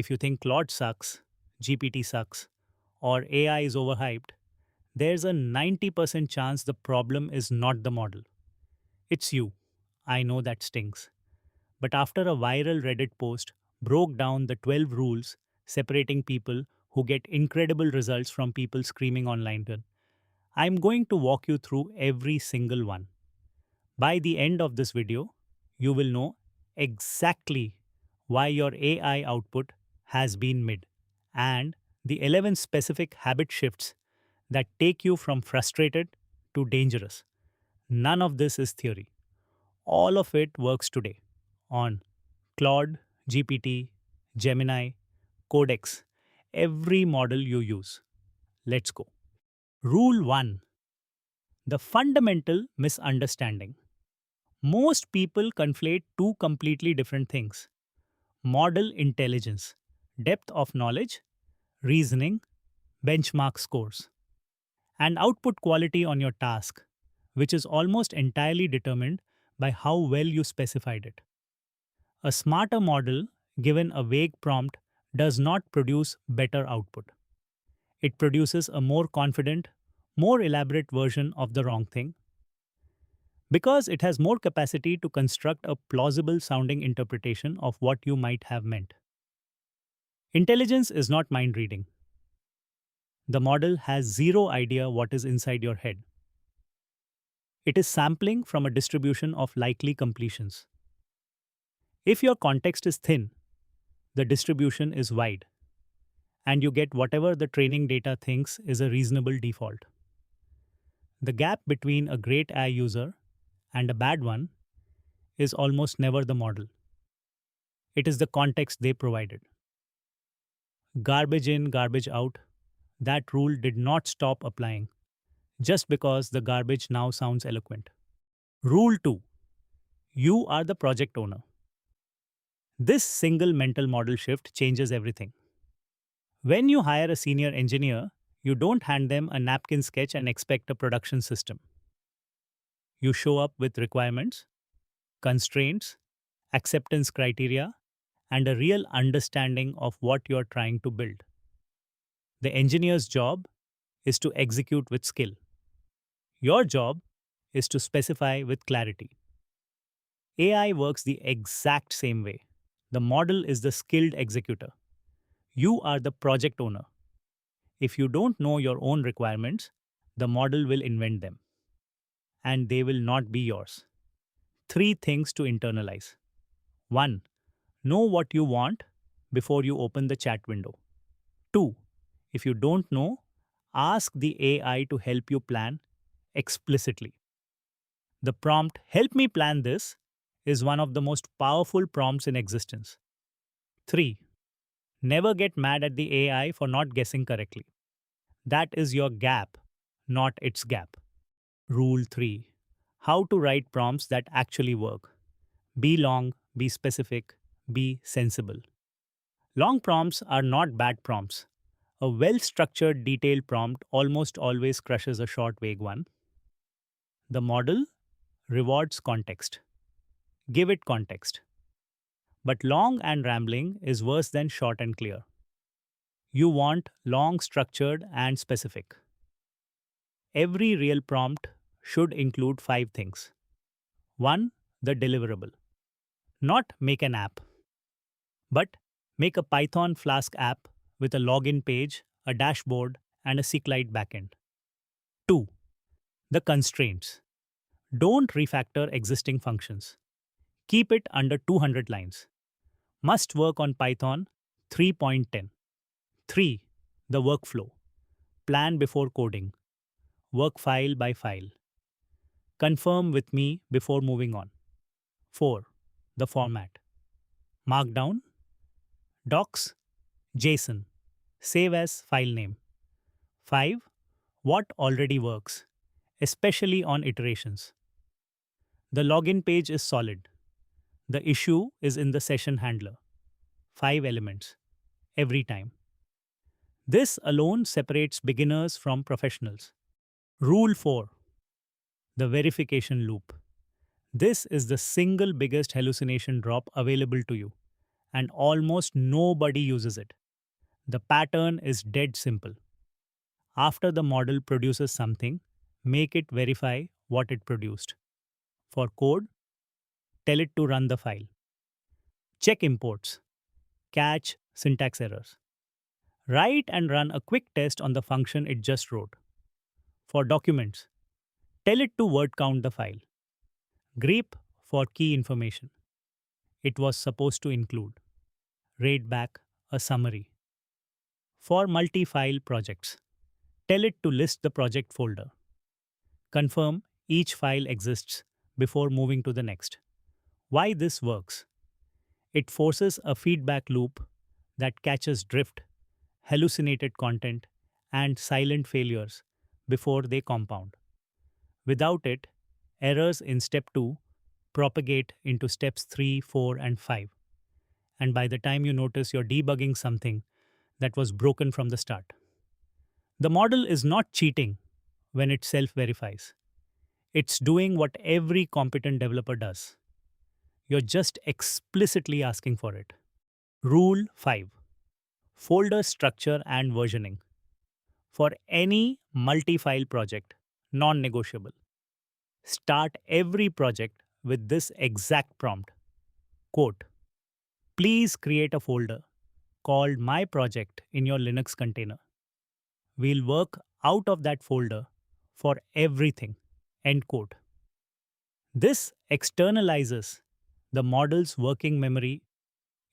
If you think Claude sucks, GPT sucks, or AI is overhyped, there's a 90% chance the problem is not the model. It's you. I know that stings. But after a viral Reddit post broke down the 12 rules separating people who get incredible results from people screaming online, I'm going to walk you through every single one. By the end of this video, you will know exactly why your AI output has been mid and the 11 specific habit shifts that take you from frustrated to dangerous. None of this is theory. All of it works today on Claude, GPT, Gemini, Codex, every model you use. Let's go. Rule 1: the fundamental misunderstanding. Most people conflate two completely different things: model intelligence, depth of knowledge, reasoning, benchmark scores, and output quality on your task, which is almost entirely determined by how well you specified it. A smarter model, given a vague prompt, does not produce better output. It produces a more confident, more elaborate version of the wrong thing because it has more capacity to construct a plausible sounding interpretation of what you might have meant. Intelligence is not mind reading. The model has zero idea what is inside your head. It is sampling from a distribution of likely completions. If your context is thin, the distribution is wide, and you get whatever the training data thinks is a reasonable default. The gap between a great AI user and a bad one is almost never the model. It is the context they provided. Garbage in, garbage out, that rule did not stop applying just because the garbage now sounds eloquent. Rule 2: you are the project owner. This single mental model shift changes everything. When you hire a senior engineer, you don't hand them a napkin sketch and expect a production system. You show up with requirements, constraints, acceptance criteria, and a real understanding of what you're trying to build. The engineer's job is to execute with skill. Your job is to specify with clarity. AI works the exact same way. The model is the skilled executor. You are the project owner. If you don't know your own requirements, the model will invent them. And they will not be yours. 3 things to internalize. 1. Know what you want before you open the chat window. 2. If you don't know, ask the AI to help you plan explicitly. The prompt, "Help me plan this," is one of the most powerful prompts in existence. 3. Never get mad at the AI for not guessing correctly. That is your gap, not its gap. Rule 3: how to write prompts that actually work. Be long, be specific, be sensible. Long prompts are not bad prompts. A well structured, detailed prompt almost always crushes a short, vague one. The model rewards context. Give it context. But long and rambling is worse than short and clear. You want long, structured, and specific. Every real prompt should include 5 things. 1. The deliverable. Not make an app, but make a Python Flask app with a login page, a dashboard, and a SQLite backend. 2. The constraints. Don't refactor existing functions. Keep it under 200 lines. Must work on Python 3.10. 3. The workflow. Plan before coding. Work file by file. Confirm with me before moving on. 4. The format. Markdown, docs, JSON. Save as file name. 5. What already works, especially on iterations. The login page is solid. The issue is in the session handler. 5 elements. Every time. This alone separates beginners from professionals. Rule 4. The verification loop. This is the single biggest hallucination drop available to you, and almost nobody uses it. The pattern is dead simple. After the model produces something, make it verify what it produced. For code, tell it to run the file. Check imports, catch syntax errors. Write and run a quick test on the function it just wrote. For documents, tell it to word count the file. Grep for key information. It was supposed to include. Rate back a summary. For multi file projects, tell it to list the project folder. Confirm each file exists before moving to the next. Why this works? It forces a feedback loop that catches drift, hallucinated content, and silent failures before they compound. Without it, errors in step 2 propagate into steps 3, 4, and 5. And by the time you notice you're debugging something that was broken from the start. The model is not cheating when it self verifies. It's doing what every competent developer does. You're just explicitly asking for it. Rule 5: Folder structure and versioning. For any multi file project, non negotiable. Start every project with this exact prompt. Quote, please create a folder called My Project in your Linux container. We'll work out of that folder for everything. End quote. This externalizes the model's working memory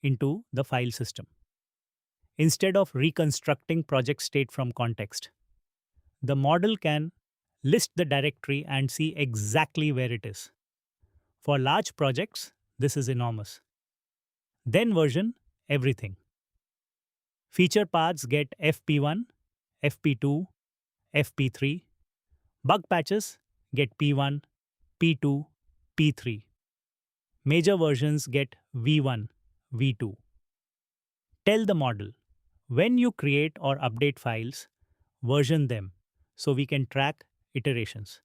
into the file system. Instead of reconstructing project state from context, the model can list the directory and see exactly where it is. For large projects, this is enormous. Then version everything. Feature paths get FP1, FP2, FP3. Bug patches get P1, P2, P3. Major versions get V1, V2. Tell the model when you create or update files, version them so we can track iterations.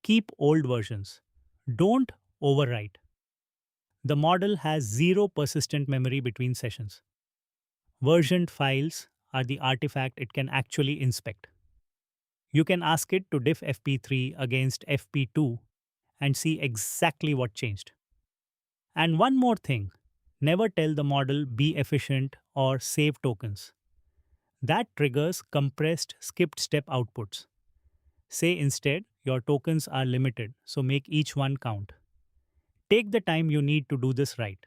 Keep old versions. Don't overwrite. The model has zero persistent memory between sessions. Versioned files are the artifact it can actually inspect. You can ask it to diff FP3 against FP2 and see exactly what changed. And one more thing, never tell the model be efficient or save tokens. That triggers compressed skipped step outputs. Say instead, your tokens are limited, so make each one count. Take the time you need to do this right.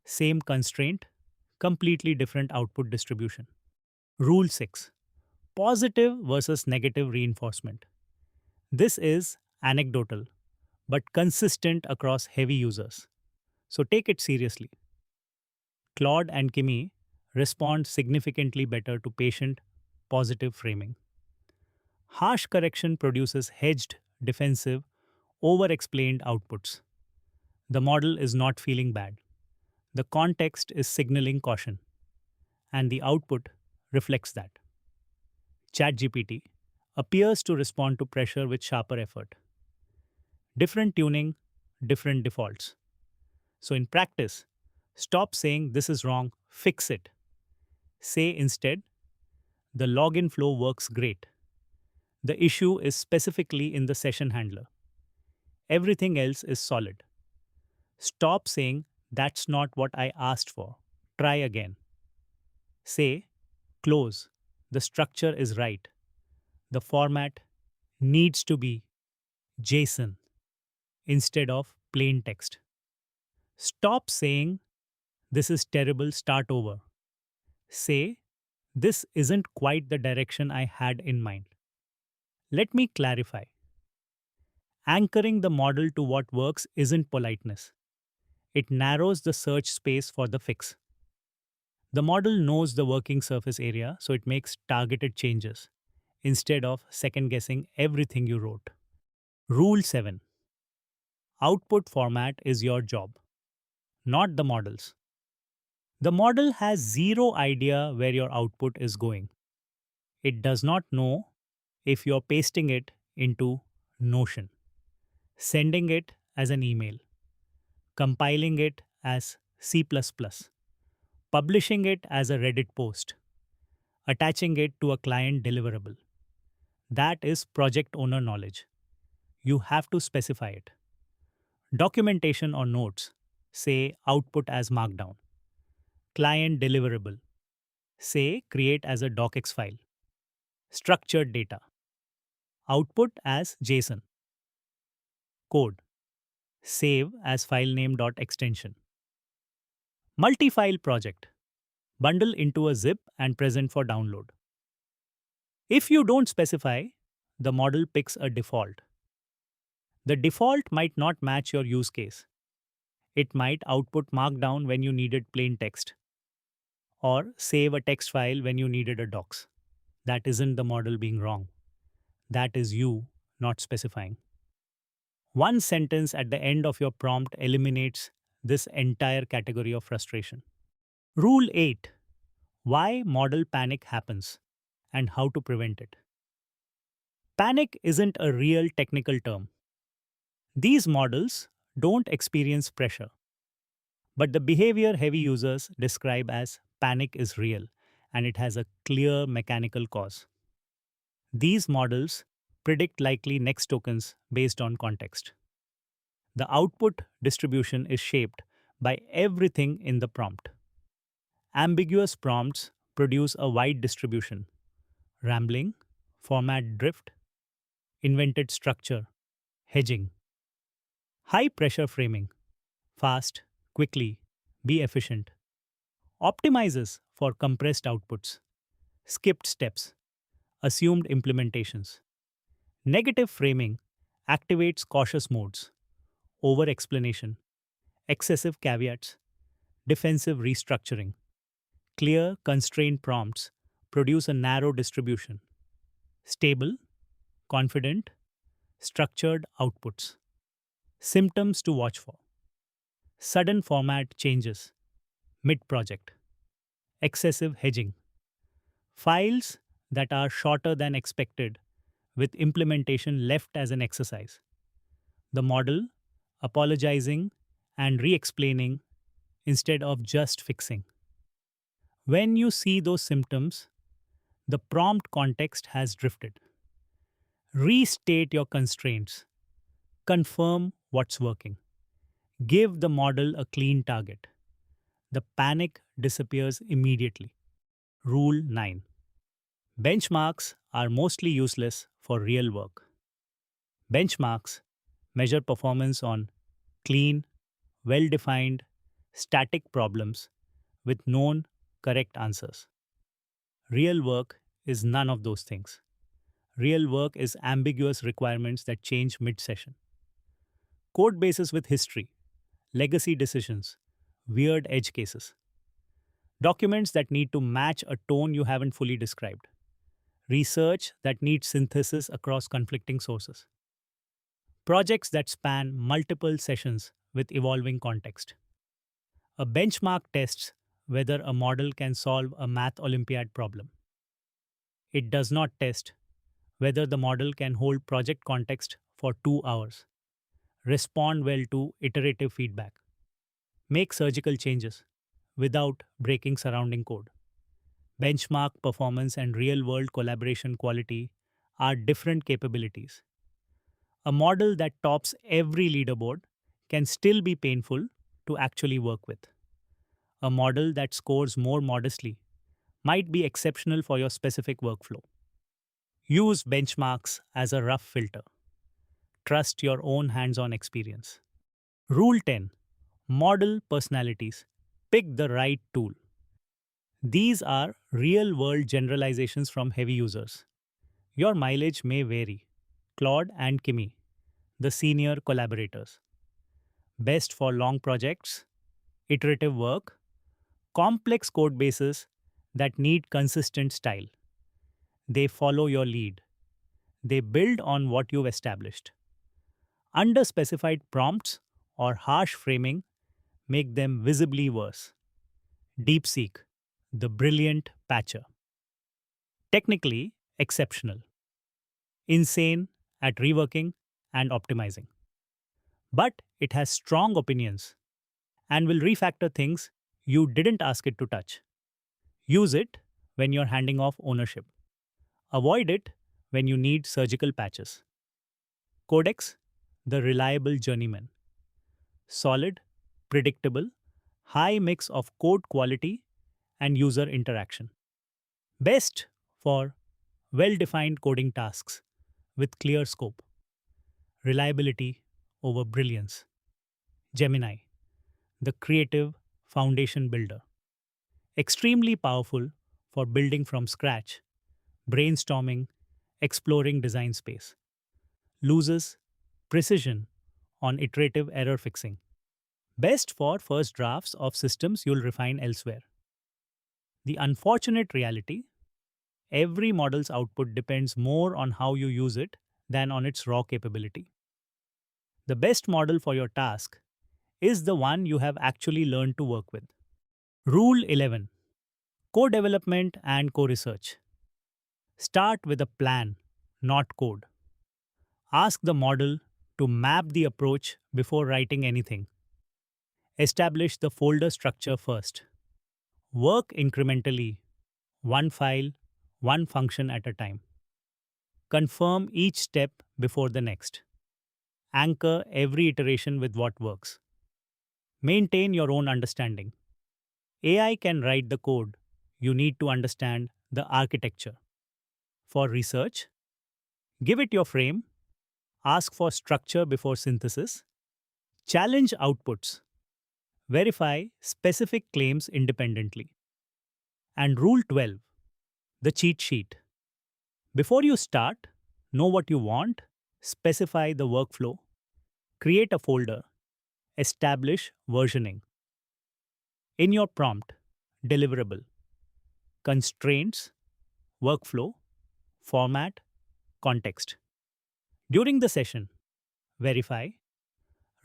Same constraint, completely different output distribution. Rule 6: Positive versus negative reinforcement. This is anecdotal, but consistent across heavy users. So take it seriously. Claude and Kimi respond significantly better to patient positive framing. Harsh correction produces hedged, defensive, over explained outputs. The model is not feeling bad. The context is signaling caution, and the output reflects that. ChatGPT appears to respond to pressure with sharper effort. Different tuning, different defaults. So, in practice, stop saying this is wrong, fix it. Say instead, the login flow works great. The issue is specifically in the session handler. Everything else is solid. Stop saying that's not what I asked for. Try again. Say, close. The structure is right. The format needs to be JSON instead of plain text. Stop saying this is terrible, start over. Say, this isn't quite the direction I had in mind. Let me clarify. Anchoring the model to what works isn't politeness. It narrows the search space for the fix. The model knows the working surface area, so it makes targeted changes instead of second guessing everything you wrote. Rule 7: Output format is your job, not the model's. The model has zero idea where your output is going. It does not know if you're pasting it into Notion, sending it as an email, compiling it as C++, publishing it as a Reddit post, attaching it to a client deliverable. That is project owner knowledge. You have to specify it. Documentation or notes say output as markdown. Client deliverable say create as a docx file. Structured data output as JSON. Code save as filename.extension. Multi-file project bundle into a zip and present for download. If you don't specify, the model picks a default. The default might not match your use case. It might output markdown when you needed plain text, or save a text file when you needed a docs. That isn't the model being wrong. That is you not specifying. One sentence at the end of your prompt eliminates this entire category of frustration. Rule 8: Why model panic happens and how to prevent it. Panic isn't a real technical term. These models don't experience pressure, but the behavior heavy users describe as panic is real and it has a clear mechanical cause. These models predict likely next tokens based on context. The output distribution is shaped by everything in the prompt. Ambiguous prompts produce a wide distribution: rambling, format drift, invented structure, hedging. High pressure framing: fast, quickly, be efficient. Optimizes for compressed outputs, skipped steps, assumed implementations. Negative framing activates cautious modes, over explanation, excessive caveats, defensive restructuring. Clear, constrained prompts produce a narrow distribution: stable, confident, structured outputs. Symptoms to watch for: sudden format changes, mid project, excessive hedging, files that are shorter than expected with implementation left as an exercise. The model apologizing and re explaining instead of just fixing. When you see those symptoms, the prompt context has drifted. Restate your constraints, confirm what's working, give the model a clean target. The panic disappears immediately. Rule 9: Benchmarks are mostly useless for real work. Benchmarks measure performance on clean, well defined, static problems with known correct answers. Real work is none of those things. Real work is ambiguous requirements that change mid session. Code bases with history, legacy decisions, weird edge cases. Documents that need to match a tone you haven't fully described. Research that needs synthesis across conflicting sources. Projects that span multiple sessions with evolving context. A benchmark tests whether a model can solve a math Olympiad problem. It does not test whether the model can hold project context for 2 hours, respond well to iterative feedback, make surgical changes without breaking surrounding code. Benchmark performance and real world collaboration quality are different capabilities. A model that tops every leaderboard can still be painful to actually work with. A model that scores more modestly might be exceptional for your specific workflow. Use benchmarks as a rough filter. Trust your own hands on experience. Rule 10: Model personalities. Pick the right tool. These are real world generalizations from heavy users. Your mileage may vary. Claude and Kimi, the senior collaborators. Best for long projects, iterative work, complex code bases that need consistent style. They follow your lead. They build on what you've established. Underspecified prompts or harsh framing make them visibly worse. DeepSeek, the brilliant patcher. Technically exceptional. Insane at reworking and optimizing. But it has strong opinions and will refactor things you didn't ask it to touch. Use it when you're handing off ownership. Avoid it when you need surgical patches. Codex, the reliable journeyman. Solid, predictable, high mix of code quality and user interaction. Best for well defined coding tasks with clear scope. Reliability over brilliance. Gemini, the creative foundation builder. Extremely powerful for building from scratch, brainstorming, exploring design space. Loses precision on iterative error fixing. Best for first drafts of systems you'll refine elsewhere. The unfortunate reality, every model's output depends more on how you use it than on its raw capability. The best model for your task is the one you have actually learned to work with. Rule 11: Co development and co research. Start with a plan, not code. Ask the model to map the approach before writing anything. Establish the folder structure first. Work incrementally, one file, one function at a time. Confirm each step before the next. Anchor every iteration with what works. Maintain your own understanding. AI can write the code. You need to understand the architecture. For research, give it your frame. Ask for structure before synthesis. Challenge outputs. Verify specific claims independently. And Rule 12: the cheat sheet. Before you start, know what you want, specify the workflow, create a folder, establish versioning. In your prompt, deliverable, constraints, workflow, format, context. During the session, verify,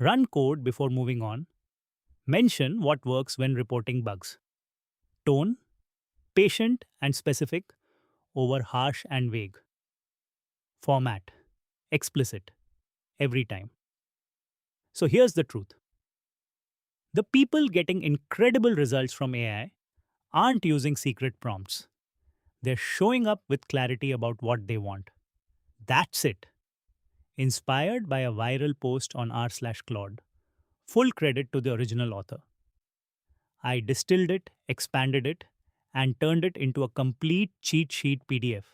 run code before moving on, mention what works when reporting bugs. Tone, patient and specific over harsh and vague. Format, explicit, every time. So here's the truth: the people getting incredible results from AI aren't using secret prompts. They're showing up with clarity about what they want. That's it. Inspired by a viral post on r/Claude. Full credit to the original author. I distilled it, expanded it, and turned it into a complete cheat sheet PDF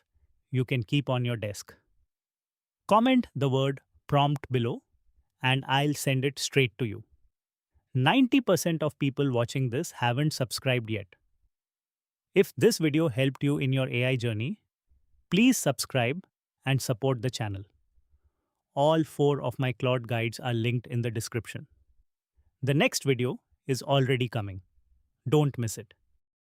you can keep on your desk. Comment the word prompt below and I'll send it straight to you. 90% of people watching this haven't subscribed yet. If this video helped you in your AI journey, please subscribe and support the channel. All 4 of my Claude guides are linked in the description. The next video is already coming. Don't miss it.